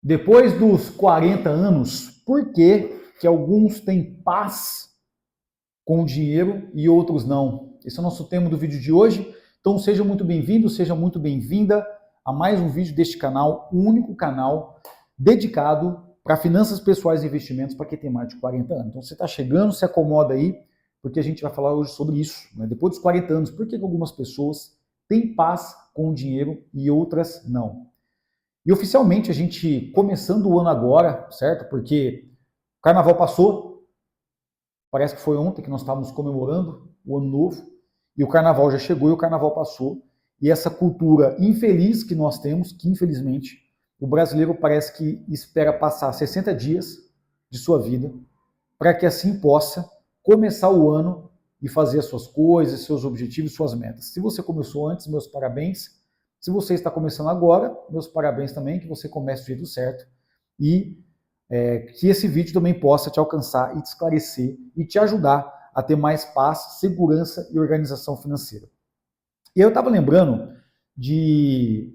Depois dos 40 anos, por que que alguns têm paz com o dinheiro e outros não? Esse é o nosso tema do vídeo de hoje. Então seja muito bem-vindo, seja muito bem-vinda a mais um vídeo deste canal, o único canal dedicado para finanças pessoais e investimentos para quem tem mais de 40 anos. Então você está chegando, se acomoda aí, porque a gente vai falar hoje sobre isso. Né? Depois dos 40 anos, por que que algumas pessoas têm paz com o dinheiro e outras não? E oficialmente a gente começando o ano agora, certo? Porque o carnaval passou, parece que foi ontem que nós estávamos comemorando o ano novo, e o carnaval já chegou e o carnaval passou. E essa cultura infeliz que nós temos, que infelizmente o brasileiro parece que espera passar 60 dias de sua vida para que assim possa começar o ano e fazer as suas coisas, seus objetivos, suas metas. Se você começou antes, meus parabéns. Se você está começando agora, meus parabéns também, que você comece do jeito certo e que esse vídeo também possa te alcançar e te esclarecer e te ajudar a ter mais paz, segurança e organização financeira. E eu estava lembrando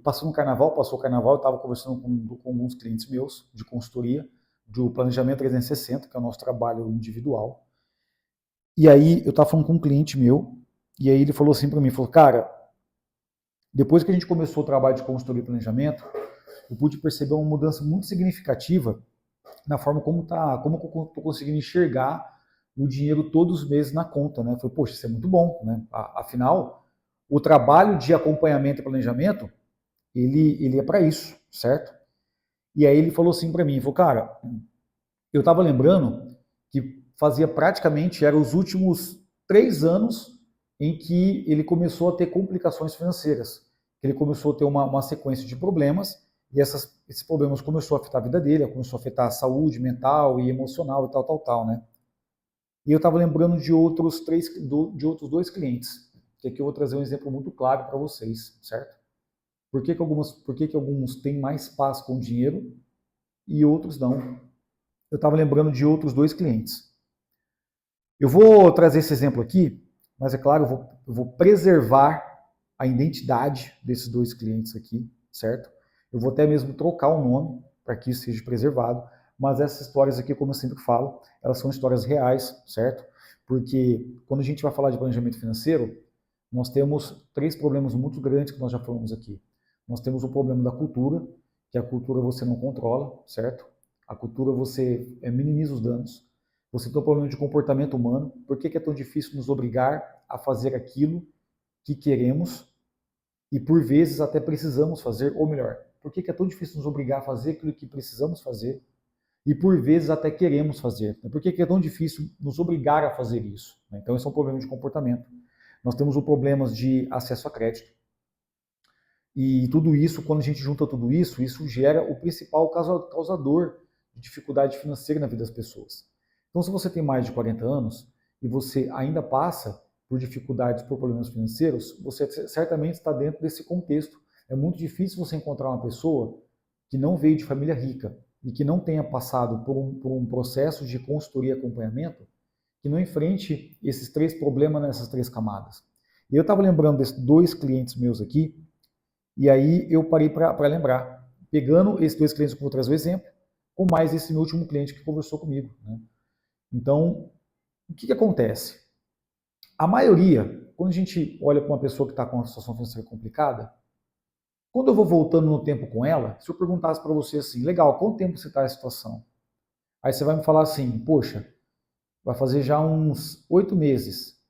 passou o carnaval, eu estava conversando com alguns clientes meus de consultoria, do Planejamento 360, que é o nosso trabalho individual. E aí eu estava falando com um cliente meu, e aí ele falou assim para mim, falou, cara, depois que a gente começou o trabalho de consultoria e planejamento, eu pude perceber uma mudança muito significativa na forma como eu estou conseguindo enxergar o dinheiro todos os meses na conta, né? Eu falei, poxa, isso é muito bom, né? Afinal, o trabalho de acompanhamento e planejamento, ele é para isso, certo? E aí ele falou assim para mim, falou, cara, eu estava lembrando que fazia praticamente, eram os últimos 3 anos em que ele começou a ter complicações financeiras. Ele começou a ter uma sequência de problemas, e esses problemas começou a afetar a vida dele, começou a afetar a saúde mental e emocional e tal, né? E eu estava lembrando de outros 2 clientes, que aqui eu vou trazer um exemplo muito claro para vocês, certo? Por que que alguns têm mais paz com o dinheiro e outros não? Eu estava lembrando de outros 2 clientes. Eu vou trazer esse exemplo aqui, mas é claro, eu vou preservar a identidade desses 2 clientes aqui, certo? Eu vou até mesmo trocar o nome para que isso seja preservado, mas essas histórias aqui, como eu sempre falo, elas são histórias reais, certo? Porque quando a gente vai falar de planejamento financeiro, nós temos 3 problemas muito grandes que nós já falamos aqui. Nós temos o problema da cultura, que a cultura você não controla, certo? A cultura você minimiza os danos. Você tem um problema de comportamento humano. Por que é tão difícil nos obrigar a fazer aquilo que queremos e por vezes até precisamos fazer, ou melhor, por que é tão difícil nos obrigar a fazer aquilo que precisamos fazer e por vezes até queremos fazer? Por que é tão difícil nos obrigar a fazer isso? Então esse é um problema de comportamento. Nós temos o problema de acesso a crédito. E tudo isso, quando a gente junta tudo isso, isso gera o principal causador de dificuldade financeira na vida das pessoas. Então, se você tem mais de 40 anos e você ainda passa por dificuldades, por problemas financeiros, você certamente está dentro desse contexto. É muito difícil você encontrar uma pessoa que não veio de família rica e que não tenha passado por um processo de consultoria e acompanhamento, que não enfrente esses 3 problemas nessas 3 camadas. E eu estava lembrando desses 2 clientes meus aqui, e aí eu parei para lembrar, pegando esses 2 clientes que eu vou trazer o exemplo, com mais esse meu último cliente que conversou comigo. Né? Então, o que acontece? A maioria, quando a gente olha para uma pessoa que está com uma situação financeira complicada, quando eu vou voltando no tempo com ela, se eu perguntasse para você assim, legal, quanto tempo você está nessa situação? Aí você vai me falar assim, poxa, vai fazer já uns 8 meses.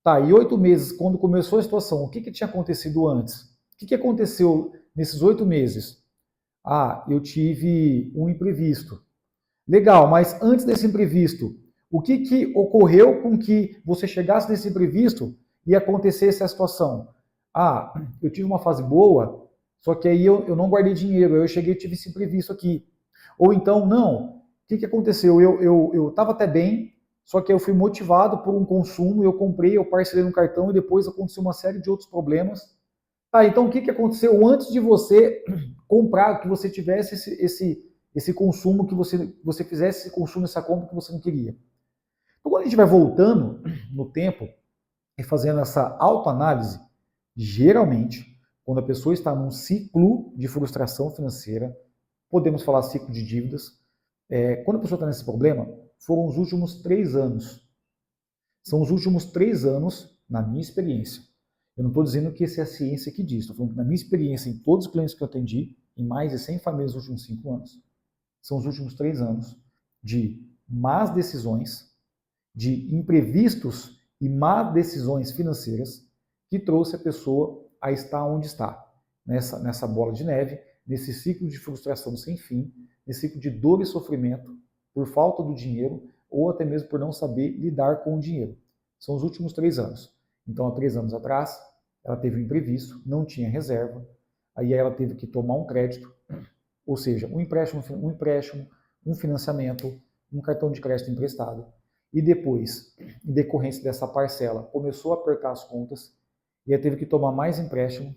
Tá, e 8 meses, quando começou a situação, o que tinha acontecido antes? O que aconteceu nesses 8 meses? Ah, eu tive um imprevisto. Legal, mas antes desse imprevisto, o que ocorreu com que você chegasse nesse imprevisto e acontecesse a situação? Ah, eu tive uma fase boa, só que aí eu não guardei dinheiro, aí eu cheguei e tive esse imprevisto aqui. Ou então, não, o que aconteceu? Eu estava até bem, só que eu fui motivado por um consumo, eu comprei, eu parcelei no cartão e depois aconteceu uma série de outros problemas. Tá, então o que aconteceu antes de você comprar, que você tivesse esse consumo, que você fizesse esse consumo, essa compra que você não queria? Então, quando a gente vai voltando no tempo e fazendo essa autoanálise, geralmente, quando a pessoa está num ciclo de frustração financeira, Podemos falar ciclo de dívidas. Quando a pessoa está nesse problema, foram os últimos 3 anos. São os últimos 3 anos, na minha experiência. Eu não estou dizendo que essa é a ciência que diz, estou falando que na minha experiência, em todos os clientes que eu atendi, em mais de 100 famílias nos últimos 5 anos, são os últimos 3 anos de más decisões, de imprevistos e más decisões financeiras que trouxe a pessoa a estar onde está, nessa bola de neve, nesse ciclo de frustração sem fim, nesse ciclo de dor e sofrimento por falta do dinheiro ou até mesmo por não saber lidar com o dinheiro. São os últimos 3 anos. Então, há 3 anos atrás, ela teve um imprevisto, não tinha reserva, aí ela teve que tomar um crédito, ou seja, um empréstimo, um financiamento, um cartão de crédito emprestado, e depois, em decorrência dessa parcela, começou a apertar as contas, e aí teve que tomar mais empréstimo,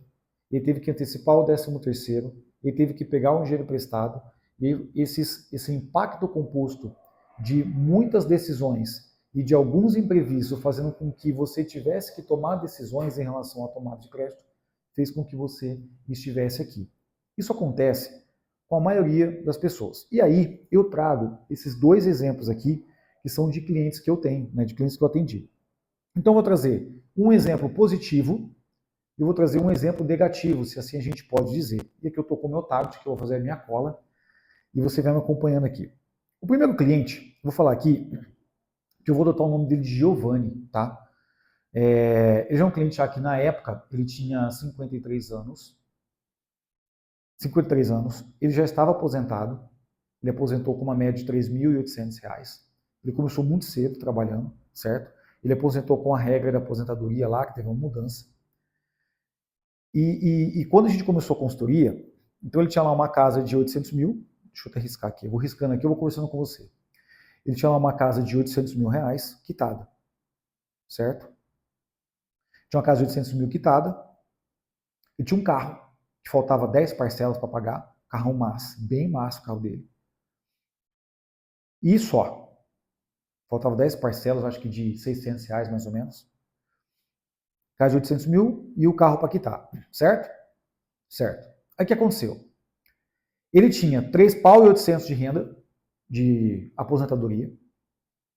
ele teve que antecipar o 13º, ele teve que pegar um dinheiro emprestado, e esse impacto composto de muitas decisões e de alguns imprevistos, fazendo com que você tivesse que tomar decisões em relação à tomada de crédito, fez com que você estivesse aqui. Isso acontece com a maioria das pessoas. E aí eu trago esses 2 exemplos aqui, que são de clientes que eu tenho, de clientes que eu atendi. Então eu vou trazer um exemplo positivo e vou trazer um exemplo negativo, se assim a gente pode dizer. E aqui eu estou com o meu tablet, que eu vou fazer a minha cola, e você vai me acompanhando aqui. O primeiro cliente, vou falar aqui, que eu vou adotar o nome dele de Giovanni, tá? Ele já é um cliente já que na época ele tinha 53 anos. 53 anos, ele já estava aposentado, ele aposentou com uma média de R$ 3.800. Ele começou muito cedo trabalhando, certo? Ele aposentou com a regra da aposentadoria lá, que teve uma mudança. E quando a gente começou a consultoria, então ele tinha lá uma casa de 800 mil, deixa eu até riscar aqui, eu vou riscando aqui, eu vou conversando com você. Ele tinha lá uma casa de 800 mil reais, quitada, certo? Tinha uma casa de 800 mil quitada, e tinha um carro, que faltava 10 parcelas para pagar, carrão massa, bem massa o carro dele. E só. Faltava 10 parcelas, acho que de R$600 mais ou menos. Casa de 800 mil e o carro para quitar, certo? Certo. Aí o que aconteceu? Ele tinha 3.800 de renda de aposentadoria,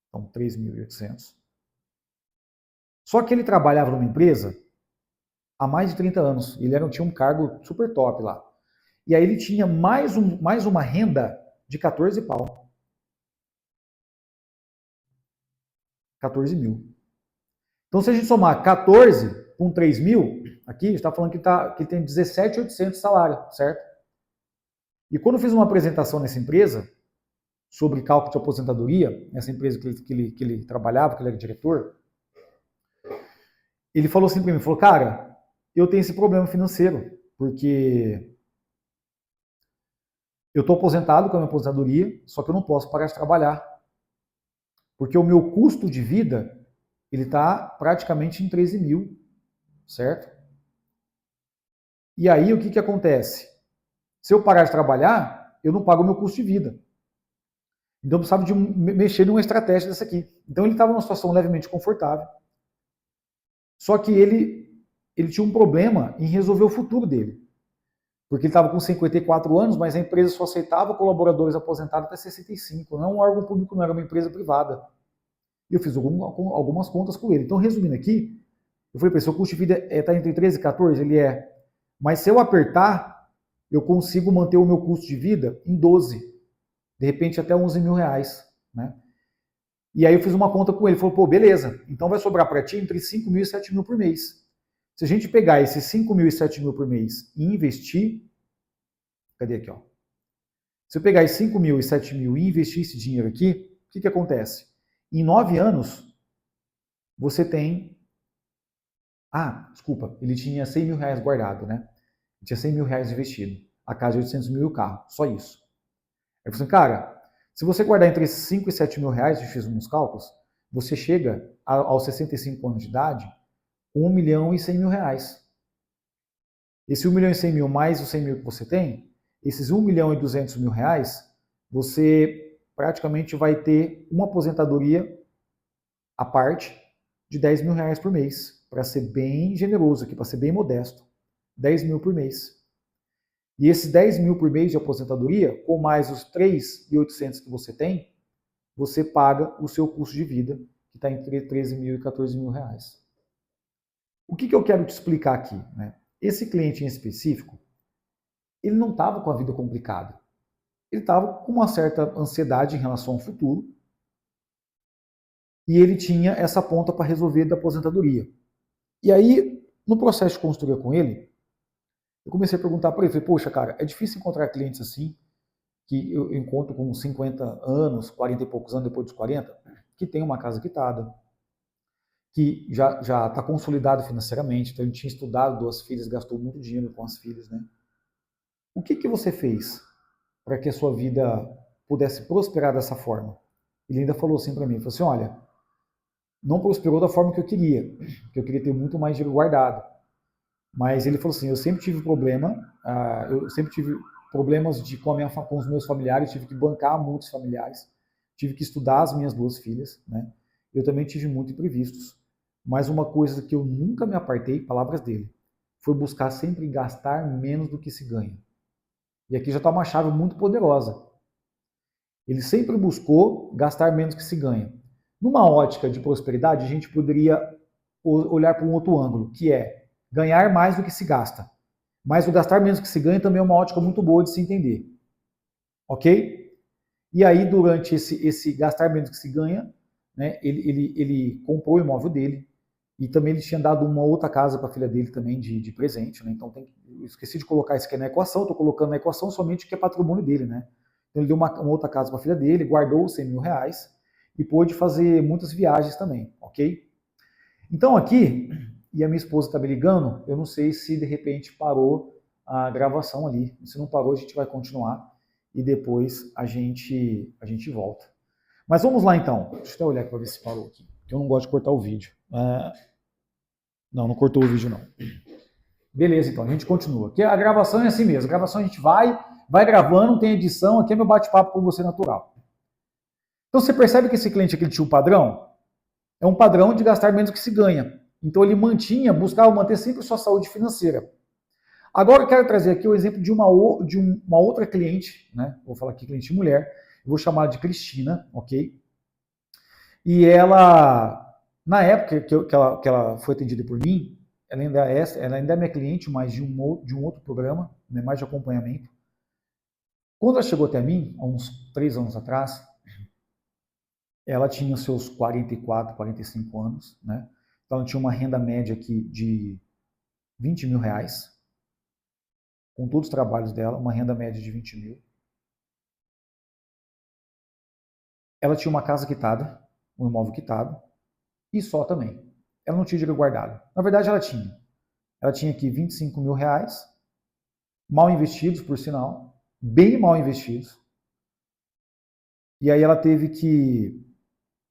então 3.800. Só que ele trabalhava numa empresa há mais de 30 anos. Ele tinha um cargo super top lá. E aí ele tinha mais uma renda de 14 pau. 14 mil. Então, se a gente somar 14 com 3 mil, aqui a gente está falando que tem 17.800 de salário, certo? E quando eu fiz uma apresentação nessa empresa, sobre cálculo de aposentadoria, nessa empresa que ele trabalhava, que ele era diretor, ele falou assim para mim, falou, cara, eu tenho esse problema financeiro, porque eu estou aposentado com a minha aposentadoria, só que eu não posso parar de trabalhar, porque o meu custo de vida ele está praticamente em 13 mil, certo? E aí o que acontece? Se eu parar de trabalhar, eu não pago o meu custo de vida. Então eu precisava de mexer numa estratégia dessa aqui. Então ele estava numa situação levemente confortável. Só que ele tinha um problema em resolver o futuro dele. Porque ele estava com 54 anos, mas a empresa só aceitava colaboradores aposentados até 65. Não é um órgão público, não era uma empresa privada. E eu fiz algumas contas com ele. Então, resumindo aqui, eu falei para ele, seu custo de vida está entre 13 e 14? Ele é. Mas se eu apertar, eu consigo manter o meu custo de vida em 12. De repente, até 11 mil reais. Né? E aí eu fiz uma conta com ele. Ele falou, pô, beleza. Então vai sobrar para ti entre 5 mil e 7 mil por mês. Se a gente pegar esses 5 mil e 7 mil por mês e investir... Cadê aqui? Ó? Se eu pegar esses 5 mil e 7 mil e investir esse dinheiro aqui, o que acontece? Em 9 anos, você tem... desculpa, ele tinha 100 mil reais guardado, né? Ele tinha 100 mil reais investido. A casa de 800 mil e o carro, só isso. Aí eu falei assim, cara, se você guardar entre 5 e 7 mil reais, eu fiz uns cálculos, você chega aos 65 anos de idade com 1 milhão e 100 mil reais. Esse 1 milhão e 100 mil mais os 100 mil que você tem, esses 1 milhão e 200 mil reais, você praticamente vai ter uma aposentadoria à parte de 10 mil reais por mês, para ser bem generoso aqui, para ser bem modesto. 10 mil por mês. E esses 10 mil por mês de aposentadoria, com mais os 3.800 que você tem, você paga o seu custo de vida, que está entre 13 mil e 14 mil reais. O que eu quero te explicar aqui? Né? Esse cliente em específico, ele não estava com a vida complicada. Ele estava com uma certa ansiedade em relação ao futuro e ele tinha essa ponta para resolver da aposentadoria. E aí, no processo de construir com ele, eu comecei a perguntar para ele, falei, poxa, cara, é difícil encontrar clientes assim, que eu encontro com 50 anos, 40 e poucos anos depois dos 40, que tem uma casa quitada, que já está consolidado financeiramente, então ele tinha estudado 2 filhas, gastou muito dinheiro com as filhas, né? O que você fez para que a sua vida pudesse prosperar dessa forma? Ele ainda falou assim para mim, falou assim, olha, não prosperou da forma que eu queria ter muito mais dinheiro guardado. Mas ele falou assim, eu sempre tive problemas com os meus familiares, tive que bancar muitos familiares, tive que estudar as minhas 2 filhas, né? Eu também tive muitos imprevistos. Mas uma coisa que eu nunca me apartei, palavras dele, foi buscar sempre gastar menos do que se ganha. E aqui já está uma chave muito poderosa. Ele sempre buscou gastar menos do que se ganha. Numa ótica de prosperidade, a gente poderia olhar para um outro ângulo, que é ganhar mais do que se gasta. Mas o gastar menos do que se ganha também é uma ótica muito boa de se entender. Ok? E aí, durante esse gastar menos do que se ganha, né, ele comprou o imóvel dele, e também ele tinha dado uma outra casa para a filha dele também de presente, né? Então eu esqueci de colocar isso aqui na equação, estou colocando na equação somente o que é patrimônio dele, né? Então ele deu uma outra casa para a filha dele, guardou os 100 mil reais e pôde fazer muitas viagens também, ok? Então aqui, e a minha esposa está me ligando, eu não sei se de repente parou a gravação ali. Se não parou, a gente vai continuar e depois a gente volta. Mas vamos lá então. Deixa eu até olhar para ver se parou aqui, porque eu não gosto de cortar o vídeo. Não cortou o vídeo não. Beleza, então, a gente continua. Aqui a gravação é assim mesmo. A gravação a gente vai gravando, não tem edição, aqui é meu bate-papo com você natural. Então você percebe que esse cliente aqui tinha um padrão? É um padrão de gastar menos do que se ganha. Então ele buscava manter sempre sua saúde financeira. Agora eu quero trazer aqui o exemplo de uma outra cliente, né? Vou falar aqui cliente mulher, eu vou chamar de Cristina, ok? E ela, na época que ela foi atendida por mim, ela ainda é minha cliente, mas de um outro programa, né, mais de acompanhamento. Quando ela chegou até mim, há uns 3 anos atrás, ela tinha seus 44, 45 anos, né? Então ela tinha uma renda média aqui de 20 mil reais, com todos os trabalhos dela, uma renda média de 20 mil. Ela tinha uma casa quitada, um imóvel quitado, e só também. Ela não tinha dinheiro guardado. Na verdade, ela tinha. Ela tinha aqui 25 mil reais, mal investidos, por sinal, bem mal investidos. E aí ela teve que...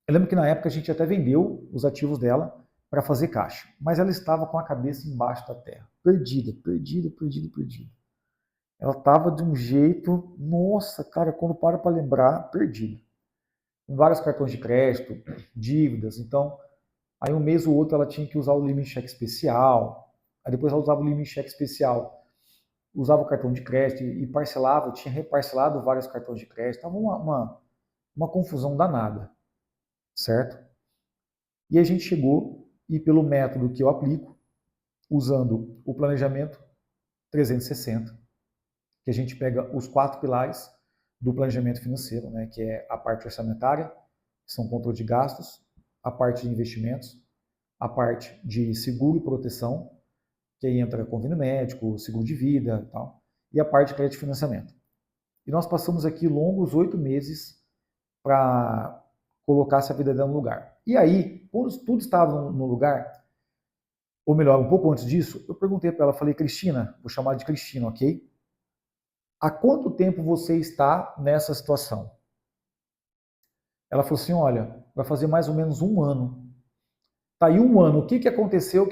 Eu lembro que na época a gente até vendeu os ativos dela para fazer caixa, mas ela estava com a cabeça embaixo da terra, perdida. Ela estava de um jeito, nossa, cara, quando para lembrar, perdida. Com vários cartões de crédito, dívidas, então, aí um mês ou outro ela tinha que usar o limite cheque especial, aí depois ela usava o limite cheque especial, usava o cartão de crédito e parcelava, tinha reparcelado vários cartões de crédito, estava uma confusão danada, certo? E a gente chegou, e pelo método que eu aplico, usando o planejamento 360, que a gente pega os 4 pilares do planejamento financeiro, né, que é a parte orçamentária, que são controle de gastos, a parte de investimentos, a parte de seguro e proteção, que aí entra convênio médico, seguro de vida e tal, e a parte de crédito e financiamento. E nós passamos aqui longos 8 meses para colocar essa vida no lugar. E aí, quando tudo estava no lugar, ou melhor, um pouco antes disso, eu perguntei para ela, falei, Cristina, vou chamar de Cristina, ok? Há quanto tempo você está nessa situação? Ela falou assim, olha, vai fazer mais ou menos 1 ano. Tá aí 1 ano, o que aconteceu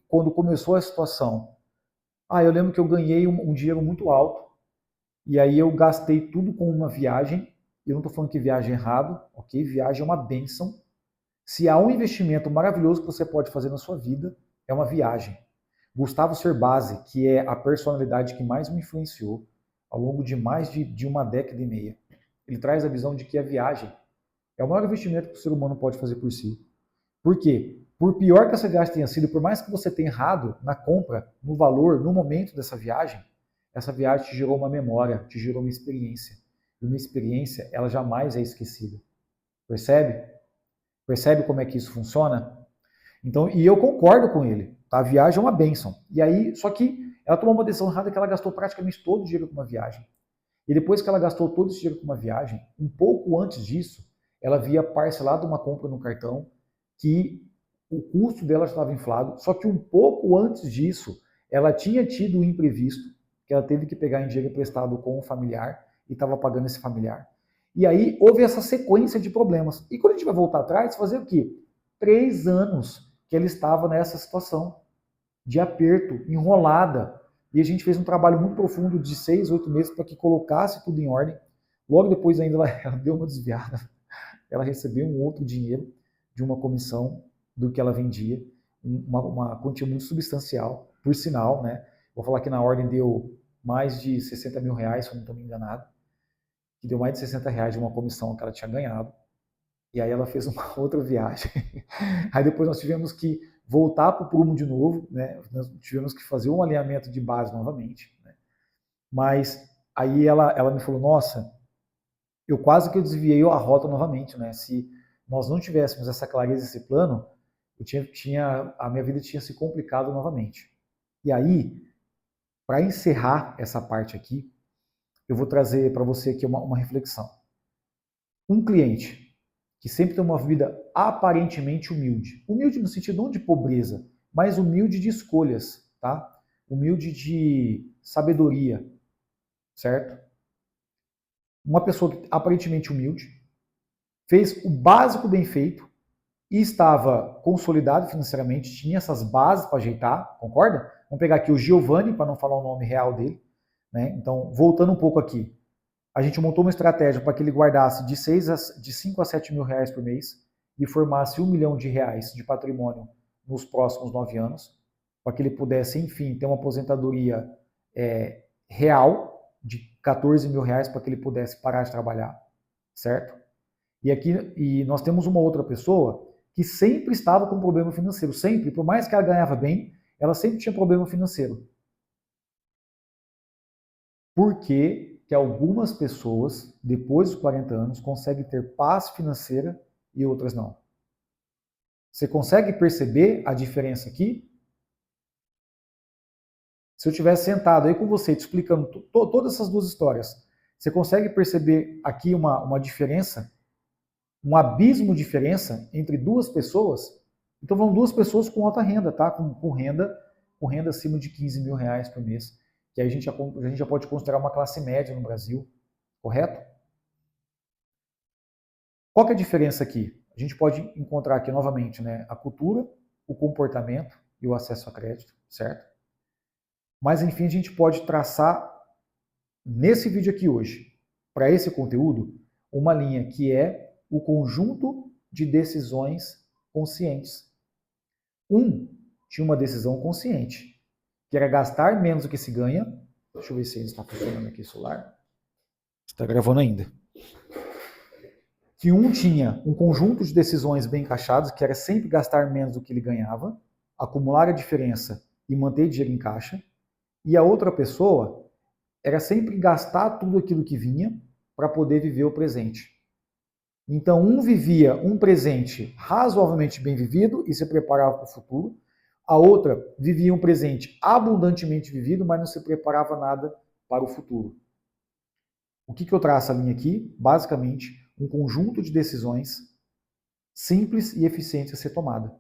quando começou a situação? Eu lembro que eu ganhei um dinheiro muito alto, e aí eu gastei tudo com uma viagem. Eu não estou falando que viagem é errado, ok? Viagem é uma bênção. Se há um investimento maravilhoso que você pode fazer na sua vida, é uma viagem. Gustavo Cerbasi, que é a personalidade que mais me influenciou ao longo de mais de uma década e meia, ele traz a visão de que a viagem é o maior investimento que o ser humano pode fazer por si. Por quê? Por pior que essa viagem tenha sido, por mais que você tenha errado na compra, no valor, no momento dessa viagem, essa viagem te gerou uma memória, te gerou uma experiência. E uma experiência, ela jamais é esquecida. Percebe? Percebe como é que isso funciona? Então, e eu concordo com ele. Tá? A viagem é uma bênção. E aí, só que ela tomou uma decisão errada que ela gastou praticamente todo o dinheiro com uma viagem. E depois que ela gastou todo esse dinheiro com uma viagem, um pouco antes disso, ela havia parcelado uma compra no cartão que o custo dela estava inflado, só que um pouco antes disso, ela tinha tido um imprevisto, que ela teve que pegar em dinheiro emprestado com um familiar e estava pagando esse familiar. E aí houve essa sequência de problemas. E quando a gente vai voltar atrás, fazer o quê? 3 anos que ela estava nessa situação de aperto, enrolada. E a gente fez um trabalho muito profundo de 6, 8 meses para que colocasse tudo em ordem. Logo depois ainda ela deu uma desviada. Ela recebeu um outro dinheiro de uma comissão do que ela vendia, uma quantia muito substancial, por sinal, né? Vou falar que na ordem deu mais de 60 mil reais, se eu não estou me enganado, que deu mais de 60 reais de uma comissão que ela tinha ganhado. E aí ela fez uma outra viagem. Aí depois nós tivemos que voltar para o prumo de novo, né? Nós tivemos que fazer um alinhamento de base novamente. Né? Mas aí ela me falou, nossa, eu quase que eu desviei a rota novamente, né? Se nós não tivéssemos essa clareza, esse plano, a minha vida tinha se complicado novamente. E aí, para encerrar essa parte aqui, eu vou trazer para você aqui uma reflexão. Um cliente que sempre tem uma vida aparentemente humilde, humilde no sentido não de pobreza, mas humilde de escolhas, tá? Humilde de sabedoria, certo? Uma pessoa aparentemente humilde, fez o básico bem feito e estava consolidado financeiramente, tinha essas bases para ajeitar, concorda? Vamos pegar aqui o Giovanni, para não falar o nome real dele. Né? Então, voltando um pouco aqui, a gente montou uma estratégia para que ele guardasse de 5 a 7 mil reais por mês e formasse R$1 milhão de patrimônio nos próximos 9 anos, para que ele pudesse, enfim, ter uma aposentadoria real de 14 mil reais para que ele pudesse parar de trabalhar, certo? E nós temos uma outra pessoa que sempre estava com problema financeiro, sempre, por mais que ela ganhava bem, ela sempre tinha problema financeiro. Por que algumas pessoas, depois dos 40 anos, conseguem ter paz financeira e outras não? Você consegue perceber a diferença aqui? Se eu tivesse sentado aí com você, te explicando todas essas duas histórias, você consegue perceber aqui uma diferença? Um abismo de diferença entre duas pessoas? Então vão duas pessoas com alta renda, tá? Com renda acima de 15 mil reais por mês. Que aí a gente já pode considerar uma classe média no Brasil, correto? Qual que é a diferença aqui? A gente pode encontrar aqui novamente, né, a cultura, o comportamento e o acesso a crédito, certo? Mas enfim, a gente pode traçar nesse vídeo aqui hoje, para esse conteúdo, uma linha que é o conjunto de decisões conscientes. Tinha uma decisão consciente, que era gastar menos do que se ganha. Deixa eu ver se está funcionando aqui o celular. Está gravando ainda. Que tinha um conjunto de decisões bem encaixadas, que era sempre gastar menos do que ele ganhava, acumular a diferença e manter dinheiro em caixa. E a outra pessoa era sempre gastar tudo aquilo que vinha para poder viver o presente. Então, vivia um presente razoavelmente bem vivido e se preparava para o futuro. A outra vivia um presente abundantemente vivido, mas não se preparava nada para o futuro. O que eu traço a linha aqui? Basicamente, um conjunto de decisões simples e eficientes a ser tomada.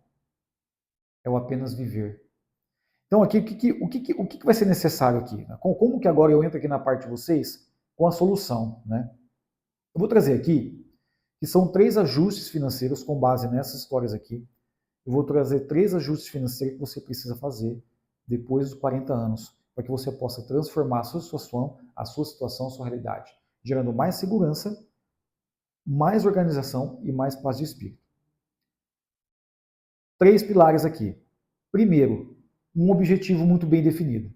É o apenas viver. Então, aqui, o que vai ser necessário aqui? Como que agora eu entro aqui na parte de vocês com a solução? Né? Eu vou trazer aqui que são 3 ajustes financeiros com base nessas histórias aqui. Eu vou trazer 3 ajustes financeiros que você precisa fazer depois dos 40 anos, para que você possa transformar a sua situação, a sua realidade, gerando mais segurança, mais organização e mais paz de espírito. 3 pilares aqui. Primeiro, um objetivo muito bem definido.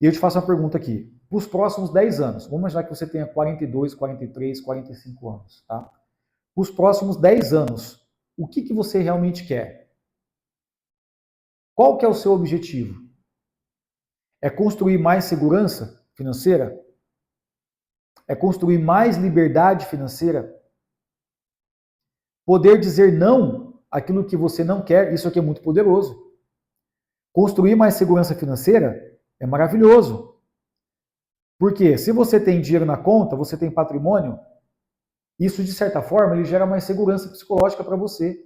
E eu te faço uma pergunta aqui. Para os próximos 10 anos, vamos imaginar que você tenha 42, 43, 45 anos, tá? Para os próximos 10 anos, o que você realmente quer? Qual que é o seu objetivo? É construir mais segurança financeira? É construir mais liberdade financeira? Poder dizer não àquilo que você não quer, isso aqui é muito poderoso. Construir mais segurança financeira é maravilhoso. Porque se você tem dinheiro na conta, você tem patrimônio, isso de certa forma ele gera mais segurança psicológica para você.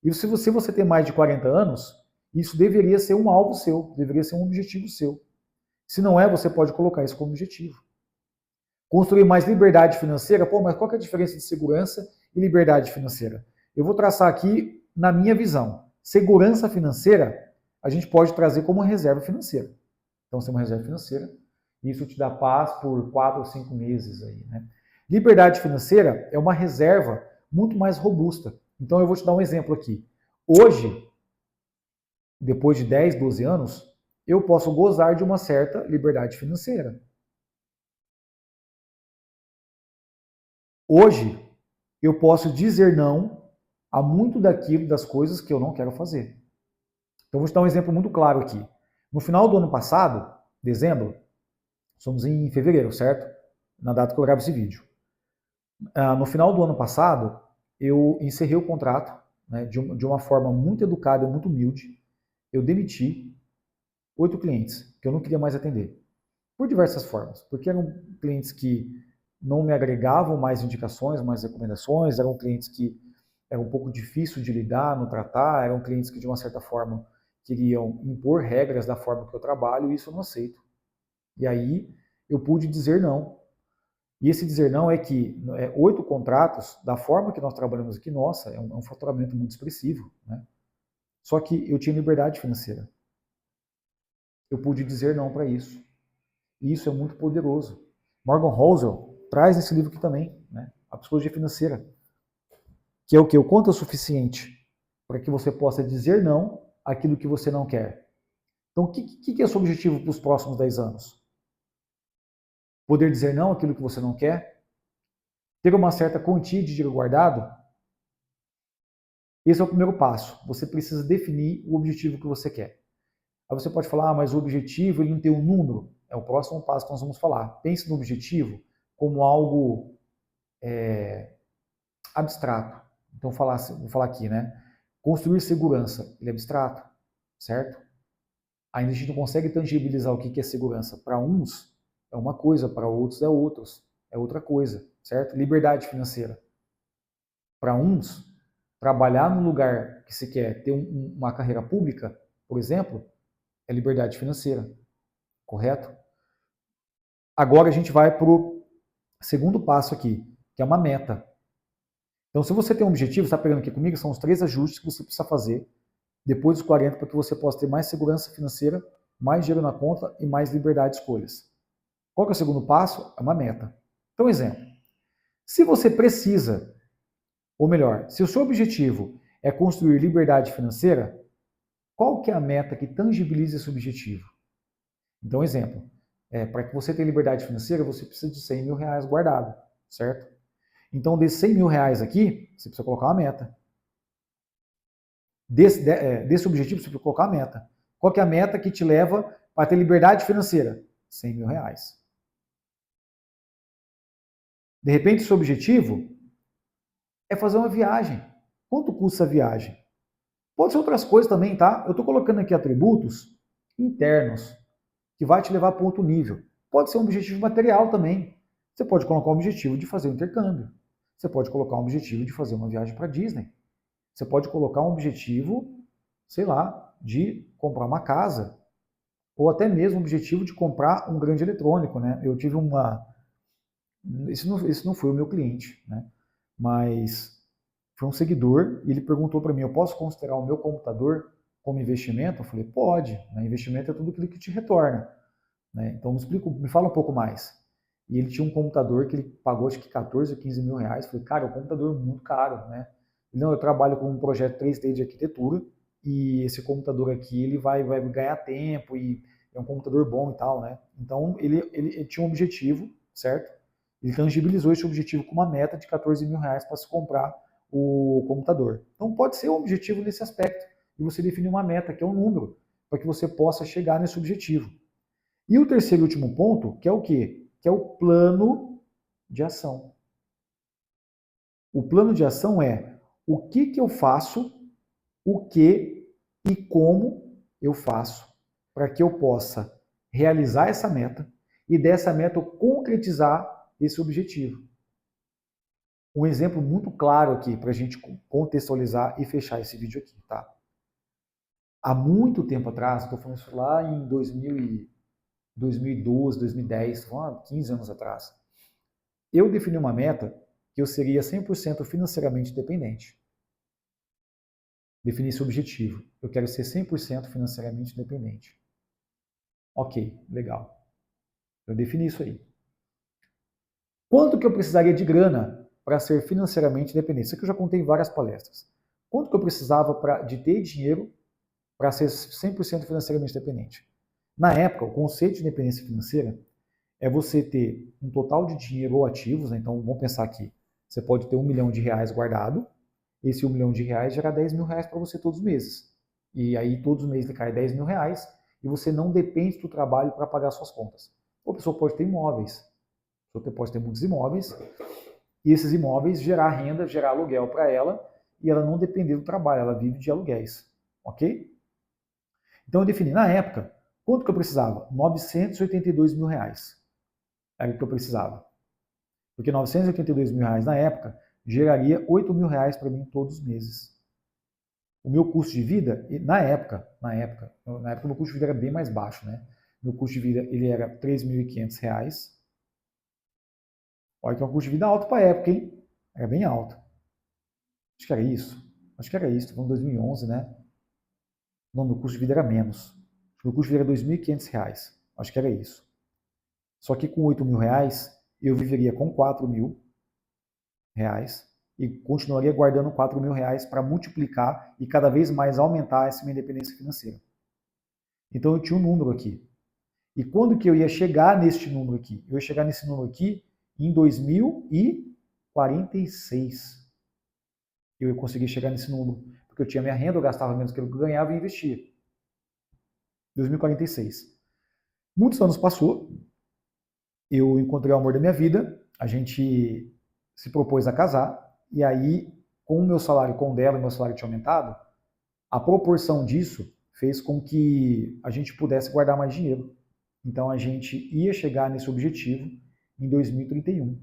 E se você tem mais de 40 anos, isso deveria ser um alvo seu, deveria ser um objetivo seu. Se não é, você pode colocar isso como objetivo. Construir mais liberdade financeira, pô, mas qual que é a diferença de segurança e liberdade financeira? Eu vou traçar aqui na minha visão. Segurança financeira, a gente pode trazer como reserva financeira. Então, você tem uma reserva financeira, isso te dá paz por 4 ou 5 meses aí, né? Liberdade financeira é uma reserva muito mais robusta. Então, eu vou te dar um exemplo aqui. Hoje, depois de 10, 12 anos, eu posso gozar de uma certa liberdade financeira. Hoje, eu posso dizer não a muito daquilo, das coisas que eu não quero fazer. Então, vou te dar um exemplo muito claro aqui. No final do ano passado, dezembro, somos em fevereiro, certo? Na data que eu gravo esse vídeo. No final do ano passado, eu encerrei o contrato, né, de uma forma muito educada e muito humilde. Eu demiti 8 clientes que eu não queria mais atender. Por diversas formas. Porque eram clientes que não me agregavam mais indicações, mais recomendações, eram clientes que era um pouco difícil de lidar, no tratar, eram clientes que de uma certa forma queriam impor regras da forma que eu trabalho e isso eu não aceito. E aí eu pude dizer não. E esse dizer não é que 8 contratos, da forma que nós trabalhamos aqui, nossa, é um faturamento muito expressivo, né? Só que eu tinha liberdade financeira. Eu pude dizer não para isso. E isso é muito poderoso. Morgan Housel traz nesse livro aqui também, né? A psicologia financeira, que é o que? O quanto é o suficiente para que você possa dizer não àquilo que você não quer. Então, o que é o seu objetivo para os próximos 10 anos? Poder dizer não àquilo que você não quer? Ter uma certa quantia de dinheiro guardado? Esse é o primeiro passo. Você precisa definir o objetivo que você quer. Aí você pode falar, mas o objetivo ele não tem um número. É o próximo passo que nós vamos falar. Pense no objetivo como algo abstrato. Então, vou falar aqui, né? Construir segurança, ele é abstrato, certo? Ainda a gente não consegue tangibilizar o que é segurança. Para uns é uma coisa, para outros é outra coisa, certo? Liberdade financeira. Para uns, trabalhar no lugar que se quer, ter uma carreira pública, por exemplo, é liberdade financeira, correto? Agora a gente vai para o segundo passo aqui, que é uma meta. Então, se você tem um objetivo, está pegando aqui comigo, são os 3 ajustes que você precisa fazer depois dos 40 para que você possa ter mais segurança financeira, mais dinheiro na conta e mais liberdade de escolhas. Qual que é o segundo passo? É uma meta. Então, exemplo. Se você precisa, ou melhor, se o seu objetivo é construir liberdade financeira, qual que é a meta que tangibiliza esse objetivo? Então, exemplo. Para que você tenha liberdade financeira, você precisa de 100 mil reais guardado, certo? Então, desses 100 mil reais aqui, você precisa colocar uma meta. Desse objetivo, você precisa colocar uma meta. Qual que é a meta que te leva para ter liberdade financeira? 100 mil reais. De repente, o seu objetivo é fazer uma viagem. Quanto custa a viagem? Pode ser outras coisas também, tá? Eu estou colocando aqui atributos internos, que vai te levar para outro nível. Pode ser um objetivo material também. Você pode colocar um objetivo de fazer um intercâmbio. Você pode colocar um objetivo de fazer uma viagem para Disney. Você pode colocar um objetivo, sei lá, de comprar uma casa. Ou até mesmo o objetivo de comprar um grande eletrônico, né? Eu tive uma... Esse não foi o meu cliente, né? Mas foi um seguidor e ele perguntou para mim, eu posso considerar o meu computador como investimento? Eu falei, pode. Né? Investimento é tudo aquilo que te retorna. Né? Então me fala um pouco mais. E ele tinha um computador que ele pagou acho que 14 ou 15 mil reais. Eu falei, cara, é um computador muito caro, né? Não, eu trabalho com um projeto 3D de arquitetura e esse computador aqui ele vai ganhar tempo e é um computador bom e tal, né? Então ele tinha um objetivo, certo? Ele tangibilizou esse objetivo com uma meta de 14 mil reais para se comprar o computador. Então pode ser um objetivo nesse aspecto, e você definir uma meta, que é um número, para que você possa chegar nesse objetivo. E o terceiro e último ponto, que é o quê? Que é o plano de ação. O plano de ação é o que eu faço, o que e como eu faço para que eu possa realizar essa meta e dessa meta eu concretizar esse objetivo. Um exemplo muito claro aqui para a gente contextualizar e fechar esse vídeo aqui, tá? Há muito tempo atrás, estou falando isso lá em 2012, 2010, 15 anos atrás, eu defini uma meta que eu seria 100% financeiramente independente. Defini esse objetivo. Eu quero ser 100% financeiramente independente. Ok, legal. Eu defini isso aí. Quanto que eu precisaria de grana para ser financeiramente independente? Isso aqui eu já contei em várias palestras. Quanto que eu precisava de ter dinheiro para ser 100% financeiramente independente? Na época, o conceito de independência financeira é você ter um total de dinheiro ou ativos, né? Então vamos pensar aqui, você pode ter R$1 milhão guardado, esse R$1 milhão gera R$10 mil para você todos os meses. E aí todos os meses ele cai R$10 mil e você não depende do trabalho para pagar suas contas. Ou a pessoa pode ter imóveis, você pode ter muitos imóveis, e esses imóveis gerar renda, gerar aluguel para ela, e ela não depender do trabalho, ela vive de aluguéis, ok? Então eu defini, na época, quanto que eu precisava? R$982 mil. Era o que eu precisava. Porque R$982 mil na época geraria R$8 mil para mim todos os meses. O meu custo de vida, na época, o meu custo de vida era bem mais baixo, né? Meu custo de vida ele era R$3.500. Olha que é um custo de vida alto para a época, hein? Era bem alto. Acho que era isso. Foi em 2011, né? Não, meu custo de vida era menos. Meu custo de vida era R$2.500. Acho que era isso. Só que com R$8 mil, eu viveria com R$4 mil e continuaria guardando R$4 mil para multiplicar e cada vez mais aumentar essa minha independência financeira. Então eu tinha um número aqui. E quando que eu ia chegar neste número aqui? Eu ia chegar nesse número aqui em 2046. Eu ia conseguir chegar nesse número, porque eu tinha minha renda, eu gastava menos que eu ganhava e investia. 2046. Muitos anos passou, eu encontrei o amor da minha vida, a gente se propôs a casar, e aí, com o meu salário, com o dela, o meu salário tinha aumentado, a proporção disso fez com que a gente pudesse guardar mais dinheiro. Então a gente ia chegar nesse objetivo em 2031.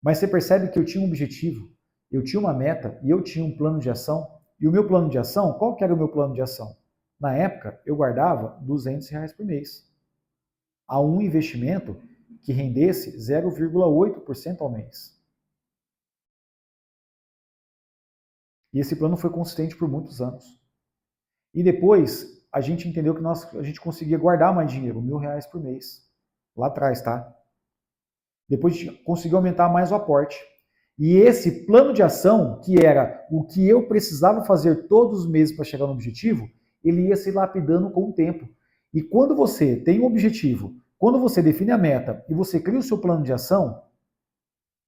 Mas você percebe que eu tinha um objetivo, eu tinha uma meta e eu tinha um plano de ação. E o meu plano de ação, qual que era o meu plano de ação? Na época, eu guardava R$200 por mês. A um investimento que rendesse 0,8% ao mês. E esse plano foi consistente por muitos anos. E depois, a gente entendeu que a gente conseguia guardar mais dinheiro, R$1.000 por mês. Lá atrás, tá? Depois a gente conseguiu aumentar mais o aporte. E esse plano de ação, que era o que eu precisava fazer todos os meses para chegar no objetivo, ele ia se lapidando com o tempo. E quando você tem um objetivo, quando você define a meta e você cria o seu plano de ação,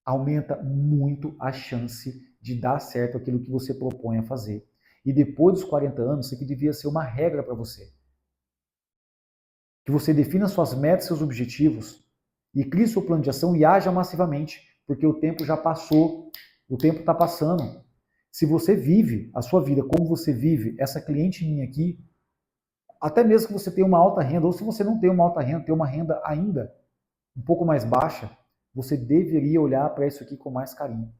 aumenta muito a chance de dar certo aquilo que você propõe a fazer. E depois dos 40 anos, isso aqui devia ser uma regra para você. Que você defina suas metas, seus objetivos, e crie seu plano de ação e haja massivamente, porque o tempo já passou, o tempo está passando. Se você vive a sua vida como você vive, essa cliente minha aqui, até mesmo que você tenha uma alta renda, ou se você não tem uma alta renda, tem uma renda ainda um pouco mais baixa, você deveria olhar para isso aqui com mais carinho.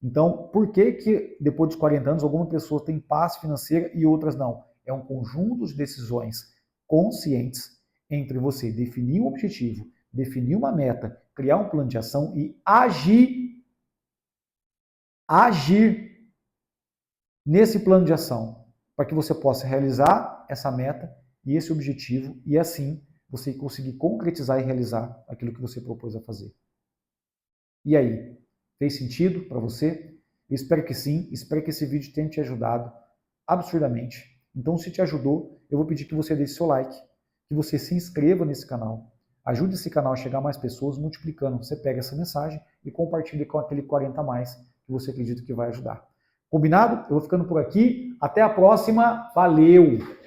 Então, por que depois dos 40 anos algumas pessoas têm paz financeira e outras não? É um conjunto de decisões conscientes entre você definir um objetivo, definir uma meta, criar um plano de ação e agir nesse plano de ação, para que você possa realizar essa meta e esse objetivo e assim você conseguir concretizar e realizar aquilo que você propôs a fazer. E aí, fez sentido para você? Eu espero que sim, espero que esse vídeo tenha te ajudado. absurdamente. Então, se te ajudou, eu vou pedir que você deixe seu like, que você se inscreva nesse canal. Ajude esse canal a chegar a mais pessoas multiplicando. Você pega essa mensagem e compartilha com aquele 40 a mais que você acredita que vai ajudar. Combinado? Eu vou ficando por aqui. Até a próxima. Valeu!